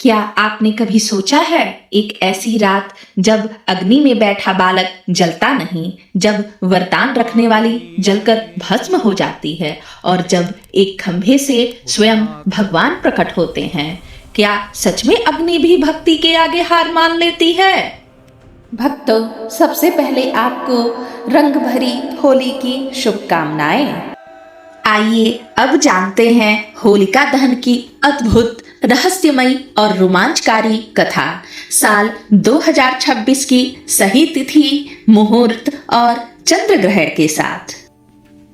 क्या आपने कभी सोचा है, एक ऐसी रात जब अग्नि में बैठा बालक जलता नहीं, जब वरदान रखने वाली जलकर भस्म हो जाती है और जब एक खंभे से स्वयं भगवान प्रकट होते हैं। क्या सच में अग्नि भी भक्ति के आगे हार मान लेती है? भक्तों, सबसे पहले आपको रंग भरी होली की शुभकामनाएं। आइए अब जानते हैं होलिका दहन की अद्भुत, रहस्यमयी और रोमांचकारी कथा। साल 2026 की सही तिथि, मुहूर्त और चंद्र ग्रहण के साथ।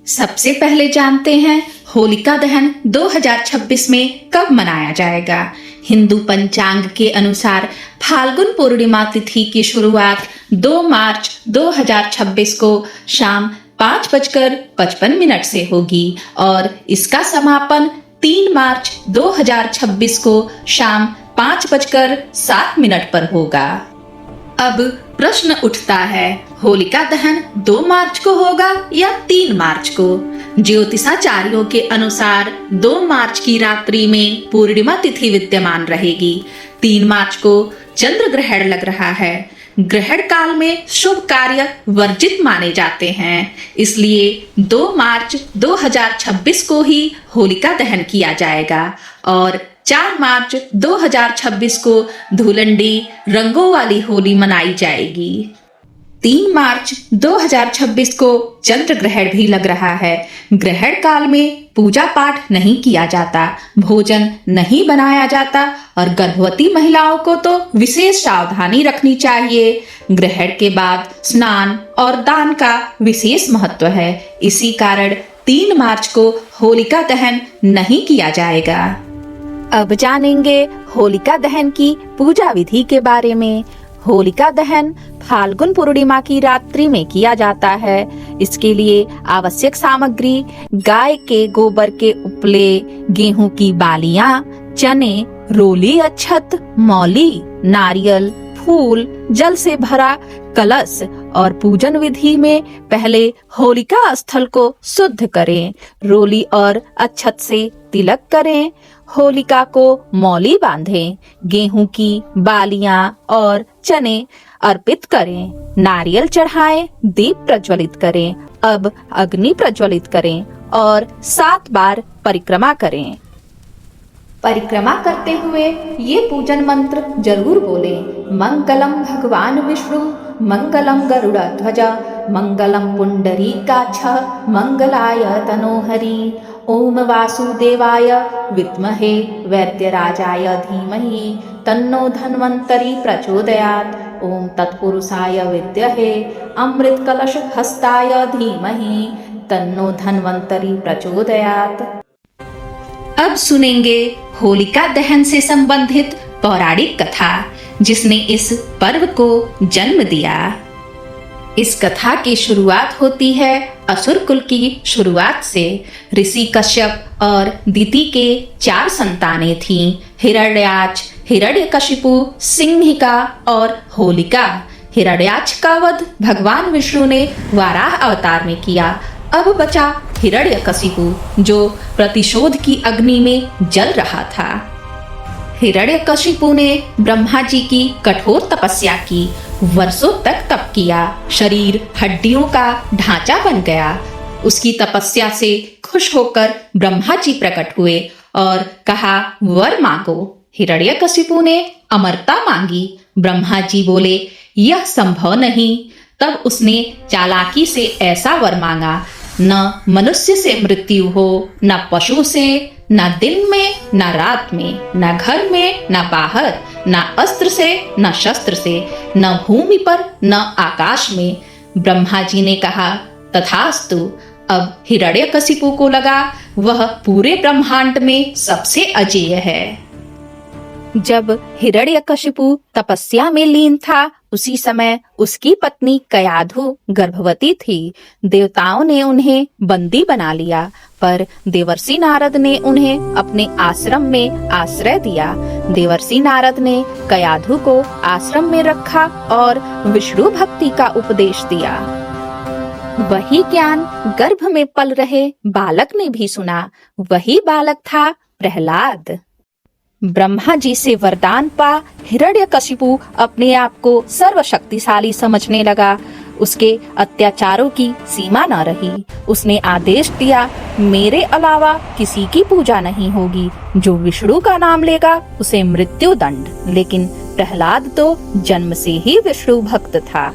सबसे पहले जानते हैं होलिका दहन 2026 में कब मनाया जाएगा। हिंदू पंचांग के अनुसार फाल्गुन पूर्णिमा तिथि की शुरुआत 2 मार्च 2026 को शाम 5:55 से होगी और इसका समापन 3 मार्च 2026 को शाम 5:07 पर होगा। अब प्रश्न उठता है, होलिका दहन 2 मार्च को होगा या 3 मार्च को? ज्योतिषाचार्यों के अनुसार 2 मार्च की रात्रि में पूर्णिमा तिथि विद्यमान रहेगी। 3 मार्च को चंद्र ग्रहण लग रहा है। ग्रहण काल में शुभ कार्य वर्जित माने जाते हैं, इसलिए 2 मार्च 2026 को ही होलिका दहन किया जाएगा और 4 मार्च 2026 को धुलंडी रंगों वाली होली मनाई जाएगी। 3 मार्च 2026 को चंद्र ग्रहण भी लग रहा है। ग्रहण काल में पूजा पाठ नहीं किया जाता, भोजन नहीं बनाया जाता और गर्भवती महिलाओं को तो विशेष सावधानी रखनी चाहिए। ग्रहण के बाद स्नान और दान का विशेष महत्व है। इसी कारण 3 मार्च को होलिका दहन नहीं किया जाएगा। अब जानेंगे होलिका दहन की पूजा विधि के बारे में। होलिका दहन फाल्गुन पूर्णिमा की रात्रि में किया जाता है। इसके लिए आवश्यक सामग्री गाय के गोबर के उपले, गेहूं की बालियां, चने, रोली अक्षत, मौली, नारियल, फूल, जल से भरा कलश और पूजन विधि में पहले होलिका स्थल को शुद्ध करें, रोली और अक्षत से तिलक करें, होलिका को मौली बांधें, गेहूं की बालियां और चने अर्पित करें, नारियल चढ़ाएं, दीप प्रज्वलित करें। अब अग्नि प्रज्वलित करें और 7 बार परिक्रमा करें। परिक्रमा करते हुए ये पूजन मंत्र जरूर बोलें। मंगलम भगवान विष्णु, मंगलम गरुड़ध्वज, मंगलम पुंडरीकाक्ष, मंगलाय तनोहरि। ओम वासुदेवाय विद्महे वैद्यराजाय धीमहि तन्नो धन्वन्तरि प्रचोदयात्। ओम तत्पुरुषाय विद्महे अमृत कलश हस्ताय धीमहि तन्नो धन्वन्तरि प्रचोदयात्। अब सुनेंगे होलिका दहन से संबंधित पौराणिक कथा, जिसने इस पर्व को जन्म दिया। इस कथा की शुरुआत होती है असुर कुल की शुरुआत से। ऋषि कश्यप और दिति के 4 संतानें थीं, हिरण्याक्ष, हिरण्यकशिपु, सिंहिका और होलिका। हिरण्याक्ष का वध भगवान विष्णु ने वाराह अवतार में किया। अब बचा हिरण्यकशिपु, जो प्रतिशोध की अग्नि में जल रहा था। हिरण्यकशिपु ने ब्रह्मा जी की कठोर तपस्या की, वर्षों तक तप किया, शरीर हड्डियों का ढांचा बन गया। उसकी तपस्या से खुश होकर ब्रह्मा जी प्रकट हुए और कहा, वर मांगो। हिरण्यकशिपु ने अमरता मांगी। ब्रह्मा जी बोले, यह संभव नहीं। तब उसने चालाकी से ऐसा वर मांगा, न मनुष्य से मृत्यु हो, न पशु से, न दिन में न रात में, न घर में न बाहर, न अस्त्र से न शस्त्र से, न भूमि पर न आकाश में। ब्रह्मा जी ने कहा, तथास्तु। अब हिरण्यकशिपु को लगा वह पूरे ब्रह्मांड में सबसे अजेय है। जब हिरण्यकशिपु तपस्या में लीन था, उसी समय उसकी पत्नी कयाधु गर्भवती थी। देवताओं ने उन्हें बंदी बना लिया, पर देवर्षि नारद ने उन्हें अपने आश्रम में आश्रय दिया। देवर्षि नारद ने कयाधु को आश्रम में रखा और विष्णु भक्ति का उपदेश दिया। वही ज्ञान गर्भ में पल रहे बालक ने भी सुना। वही बालक था प्रहलाद। ब्रह्मा जी से वरदान पा हिरण्यकशिपु अपने आप को सर्वशक्तिशाली समझने लगा। उसके अत्याचारों की सीमा न रही। उसने आदेश दिया, मेरे अलावा किसी की पूजा नहीं होगी। जो विष्णु का नाम लेगा उसे मृत्यु दंड। लेकिन प्रहलाद तो जन्म से ही विष्णु भक्त था।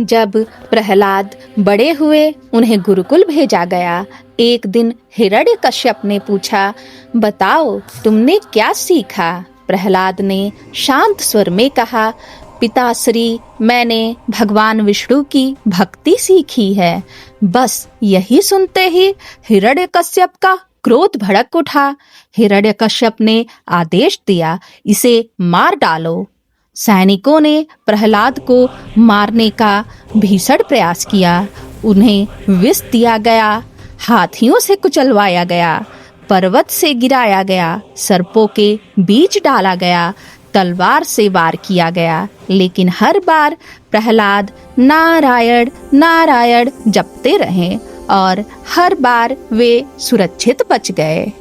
जब प्रहलाद बड़े हुए उन्हें गुरुकुल भेजा गया। एक दिन हिरण्यकश्यप ने पूछा, बताओ तुमने क्या सीखा? प्रहलाद ने शांत स्वर में कहा, पिताश्री, मैंने भगवान विष्णु की भक्ति सीखी है। बस यही सुनते ही हिरण्यकश्यप का क्रोध भड़क उठा। हिरण्यकश्यप ने आदेश दिया, इसे मार डालो। सैनिकों ने प्रहलाद को मारने का भीषण प्रयास किया। उन्हें विष दिया गया, हाथियों से कुचलवाया गया, पर्वत से गिराया गया, सर्पों के बीच डाला गया, तलवार से वार किया गया। लेकिन हर बार प्रहलाद नारायण नारायण जपते रहे और हर बार वे सुरक्षित बच गए।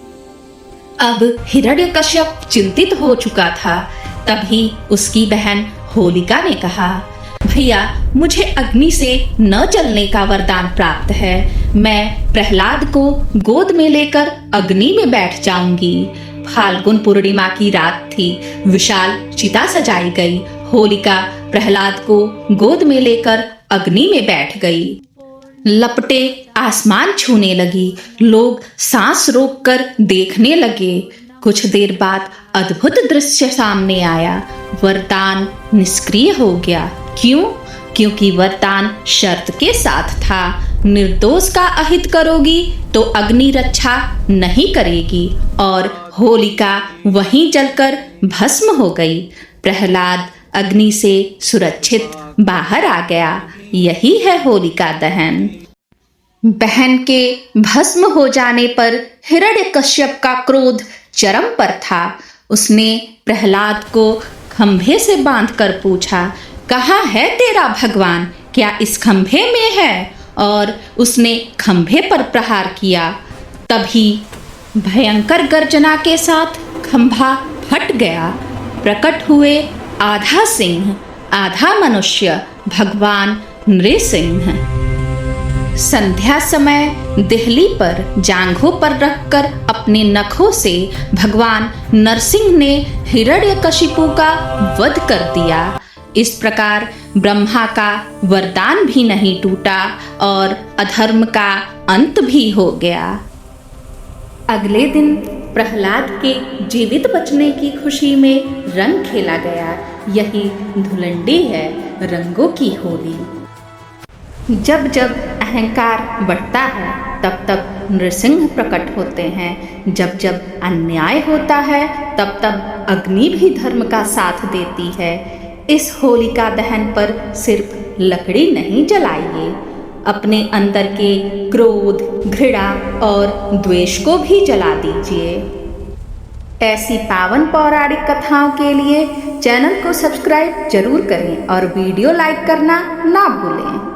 अब हिरण्यकश्यप चिंतित हो चुका था। तभी उसकी बहन होलिका ने कहा, भैया, मुझे अग्नि से न जलने का वरदान प्राप्त है। मैं प्रहलाद को गोद में लेकर अग्नि में बैठ जाऊंगी। फाल्गुन पूर्णिमा की रात थी। विशाल चिता सजाई गई। होलिका प्रहलाद को गोद में लेकर अग्नि में बैठ गई। लपटे आसमान छूने लगी। लोग सांस रोककर देखने लगे। कुछ देर बाद अद्भुत दृश्य सामने आया। वरदान निष्क्रिय हो गया। क्यों? क्योंकि वरदान शर्त के साथ था। निर्दोष का अहित करोगी तो अग्नि रक्षा नहीं करेगी। और होलिका वहीं जलकर भस्म हो गई। प्रहलाद अग्नि से सुरक्षित बाहर आ गया। यही है होलिका दहन। बहन के भस्म हो जाने पर हिरण्यकश्यप का क्रोध चरम पर था। उसने प्रहलाद को खंभे से बांधकर पूछा, कहाँ है तेरा भगवान? क्या इस खंभे में है? और उसने खंभे पर प्रहार किया। तभी भयंकर गर्जना के साथ खंभा फट गया। प्रकट हुए आधा सिंह आधा मनुष्य, भगवान नृसिंह। संध्या समय देहली पर जांघों पर रखकर अपने नखों से भगवान नरसिंह ने हिरण्यकशिपु का वध कर दिया। इस प्रकार ब्रह्मा का वरदान भी नहीं टूटा और अधर्म का अंत भी हो गया। अगले दिन प्रहलाद के जीवित बचने की खुशी में रंग खेला गया। यही धुलंडी है, रंगों की होली। जब जब अहंकार बढ़ता है तब तब नृसिंह प्रकट होते हैं। जब जब अन्याय होता है तब तब अग्नि भी धर्म का साथ देती है। इस होलिका दहन पर सिर्फ लकड़ी नहीं जलाइए, अपने अंदर के क्रोध, घृणा और द्वेष को भी जला दीजिए। ऐसी पावन पौराणिक कथाओं के लिए चैनल को सब्सक्राइब जरूर करें और वीडियो लाइक करना ना भूलें।